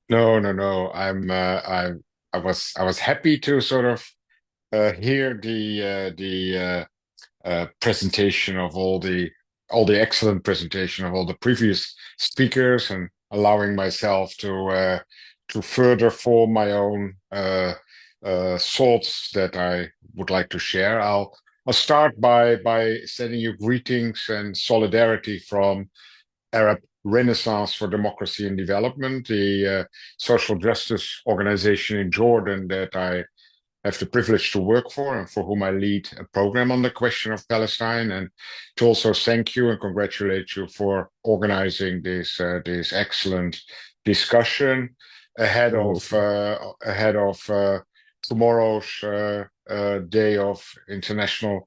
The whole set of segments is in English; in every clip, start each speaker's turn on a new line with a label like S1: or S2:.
S1: No, no, no. I was happy to sort of hear the presentation of all the excellent presentation of all the previous speakers, and allowing myself to further form my own thoughts that I would like to share. I'll start by sending you greetings and solidarity from Arab Renaissance for Democracy and Development, the social justice organization in Jordan that I have the privilege to work for, and for whom I lead a program on the question of Palestine. And to also thank you and congratulate you for organizing this excellent discussion ahead
S2: Oh,
S1: of tomorrow's day of International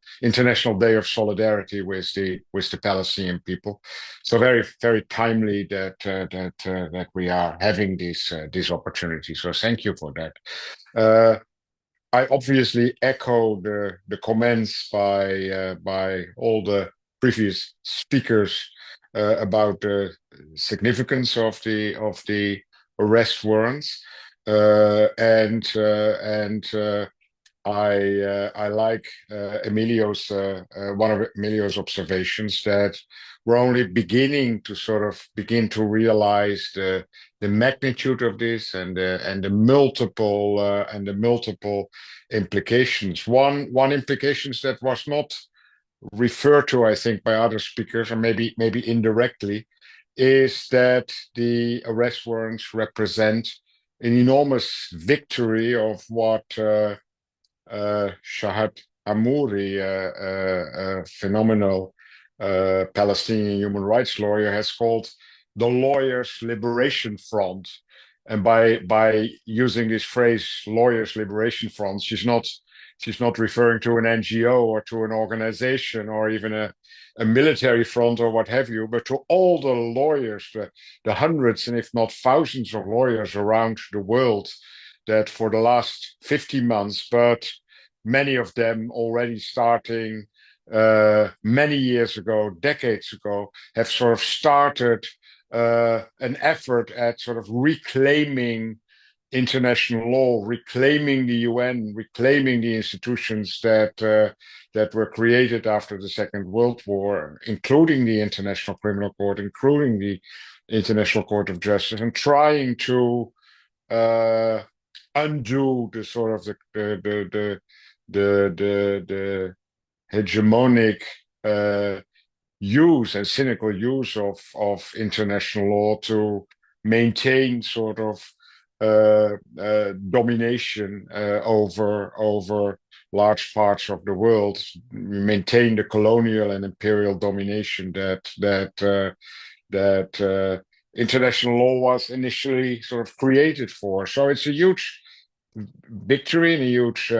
S1: Day of Solidarity with the Palestinian people. So very very timely that we are having this opportunity. So thank you for that. Uh, I obviously echo the comments by all the previous speakers about the significance of the arrest warrants, and I like Emilio's one of Emilio's observations that we're only beginning to sort of begin to realize the magnitude of this, and the multiple implications. One implications that was not referred to, I think, by other speakers, or maybe indirectly, is that the arrest warrants represent an enormous victory of what Shahad Amouri, a phenomenal Palestinian human rights lawyer, has called the Lawyers' Liberation Front. And by using this phrase, Lawyers' Liberation Front, she's not referring to an NGO or to an organization or even a military front or what have you, but to all the lawyers, the hundreds and if not thousands of lawyers around the world that for the last 50 months, but many of them already starting many years ago, decades ago, have sort of started an effort at sort of reclaiming international law, reclaiming the UN, reclaiming the institutions that were created after the Second World War, including the International Criminal Court, including the International Court of Justice, and trying to uh, undo the sort of the hegemonic uh, use and cynical use of international law to maintain sort of domination over large parts of the world, maintain the colonial and imperial domination that international law was initially sort of created for. So it's a huge victory and a huge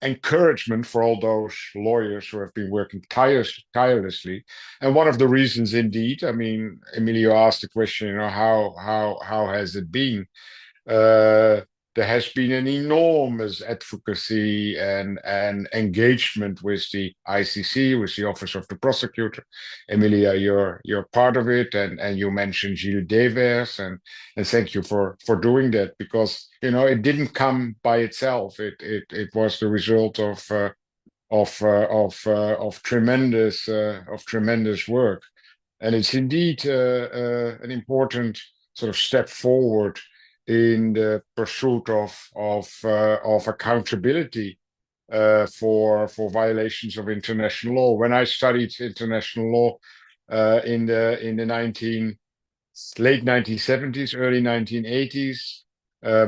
S1: encouragement for all those lawyers who have been working tirelessly. And one of the reasons, indeed, I mean, Emilio asked the question, how has it been? uh, there has been an enormous advocacy and engagement with the ICC, with the Office of the Prosecutor. Emilia, you're part of it, and you mentioned Gilles Devers, and thank you for doing that, because it didn't come by itself. It was the result of tremendous work, and it's indeed an important sort of step forward in the pursuit of accountability for violations of international law. When I studied international law in the late 1970s, early 1980s,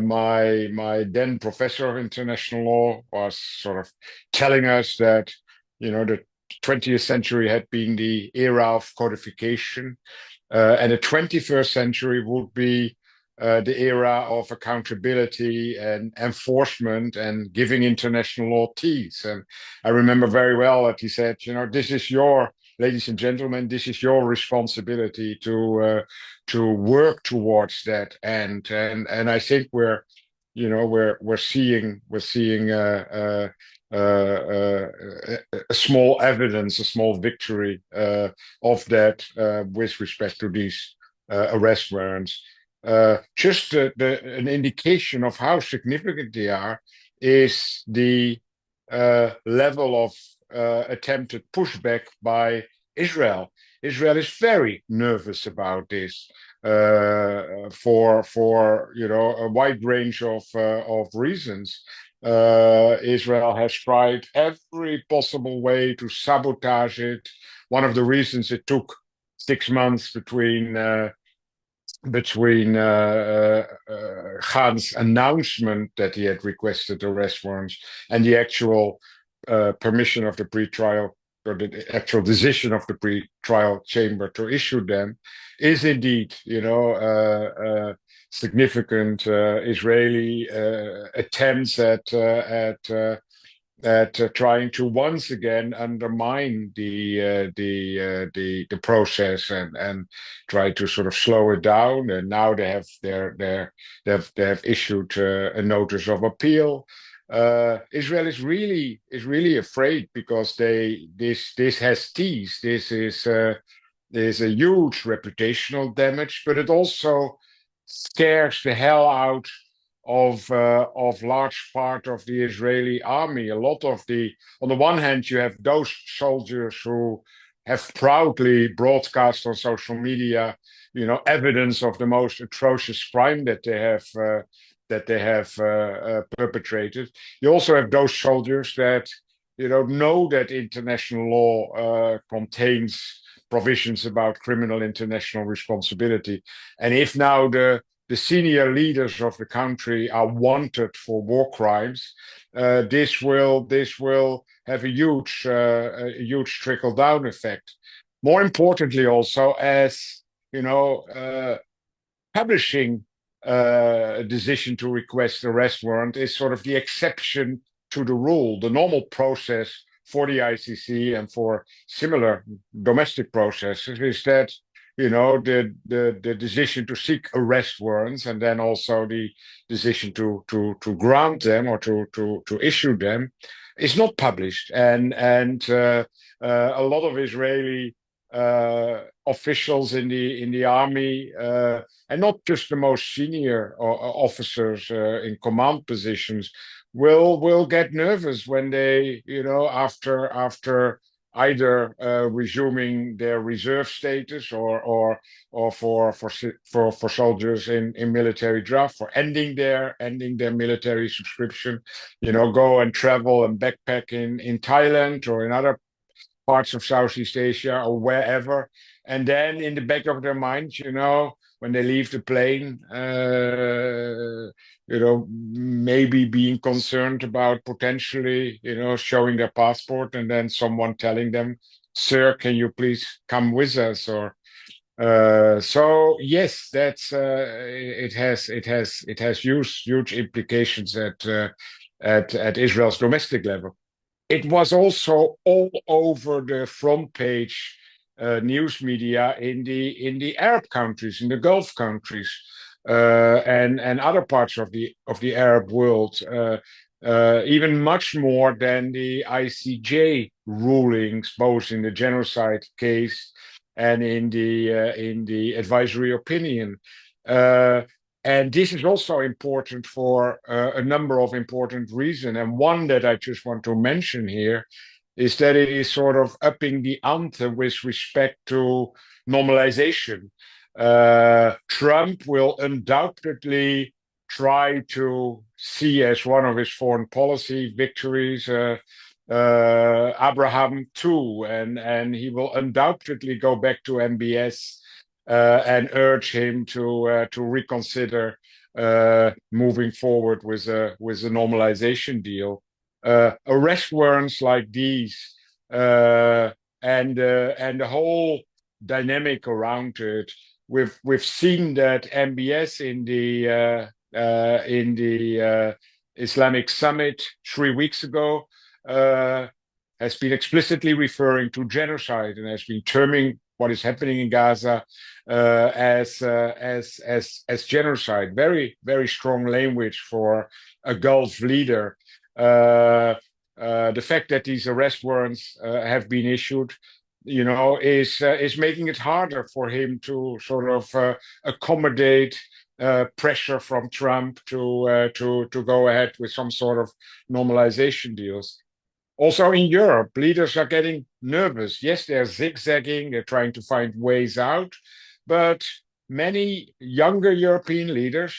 S1: my then professor of international law was sort of telling us that the 20th century had been the era of codification, and the 21st century would be the era of accountability and enforcement and giving international law teeth. And I remember very well that he said, this is ladies and gentlemen, this is your responsibility to work towards that end. And I think we're seeing a small evidence, a small victory of that with respect to these arrest warrants. Just an indication of how significant they are is the level of attempted pushback by Israel. Israel is very nervous about this for a wide range of reasons. Israel has tried every possible way to sabotage it. One of the reasons it took 6 months between Khan's announcement that he had requested arrest warrants and the actual permission of the pre-trial or the actual decision of the pre-trial chamber to issue them is indeed, significant Israeli attempts at trying to once again undermine the process and try to sort of slow it down. And now they have issued a notice of appeal. Israel is really afraid because this has teased. There's a huge reputational damage, but it also scares the hell out of large part of the Israeli army. On the one hand, you have those soldiers who have proudly broadcast on social media, evidence of the most atrocious crime that they have perpetrated. You also have those soldiers that know that international law contains provisions about criminal international responsibility, and if now the senior leaders of the country are wanted for war crimes, this will have a huge trickle down effect. More importantly, also as you know, publishing a decision to request arrest warrant is sort of the exception to the rule. The normal process for the ICC and for similar domestic processes is that the decision to seek arrest warrants and then also the decision to grant them or to issue them is not published, and a lot of Israeli officials in the army, and not just the most senior officers in command positions, will get nervous when they, after either resuming their reserve status or for soldiers in military draft, for ending their military subscription, go and travel and backpack in Thailand or in other parts of Southeast Asia or wherever. And then in the back of their minds, when they leave the plane, maybe being concerned about potentially, showing their passport and then someone telling them, "Sir, can you please come with us?" Or so yes, it has huge implications at Israel's domestic level. It was also all over the front page news media in the Arab countries, in the Gulf countries, and other parts of the Arab world, even much more than the ICJ rulings, both in the genocide case and in the advisory opinion. And this is also important for a number of important reasons. And one that I just want to mention here is that it is sort of upping the ante with respect to normalization. Trump will undoubtedly try to see as one of his foreign policy victories Abraham too, and he will undoubtedly go back to MBS and urge him to reconsider moving forward with a normalization deal. Arrest warrants like these and the whole dynamic around it. We've seen that MBS in the Islamic Summit 3 weeks ago has been explicitly referring to genocide and has been terming what is happening in Gaza as genocide. Very, very strong language for a Gulf leader. The fact that these arrest warrants have been issued, is making it harder for him to sort of accommodate pressure from Trump to go ahead with some sort of normalization deals. Also in Europe, leaders are getting nervous. Yes, they're zigzagging, they're trying to find ways out, but many younger European leaders,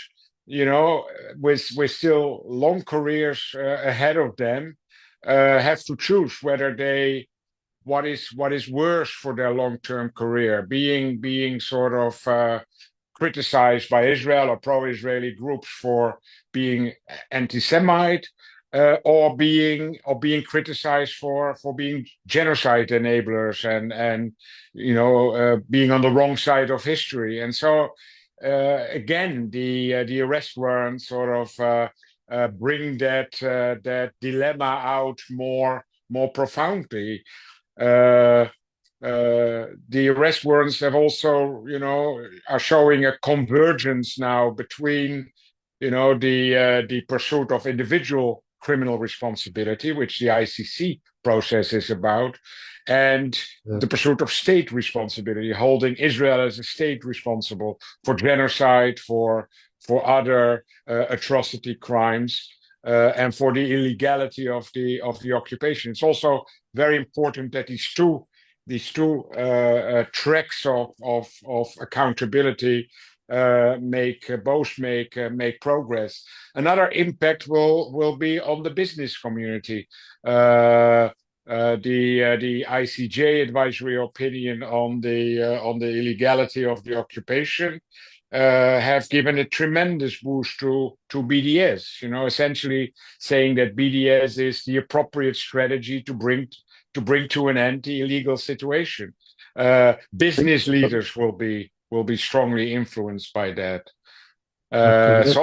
S1: with still long careers ahead of them, have to choose whether they what is worse for their long-term career, being sort of criticized by Israel or pro-Israeli groups for being anti-Semite, or being criticized for being genocide enablers and being on the wrong side of history. And so again, the arrest warrant sort of bring that dilemma out more profoundly. Uh, the arrest warrants have also, are showing a convergence now between, the pursuit of individual criminal responsibility, which the ICC process is about, and
S2: Yeah.
S1: the pursuit of state responsibility, holding Israel as a state responsible for genocide, for other atrocity crimes, and for the illegality of the occupation. It's also very important that these two tracks of accountability make progress. Another impact will be on the business community. The ICJ advisory opinion on the illegality of the occupation have given a tremendous boost to BDS. Essentially saying that BDS is the appropriate strategy to bring to an end the illegal situation. Business leaders will be strongly influenced by that.
S2: Okay.
S1: So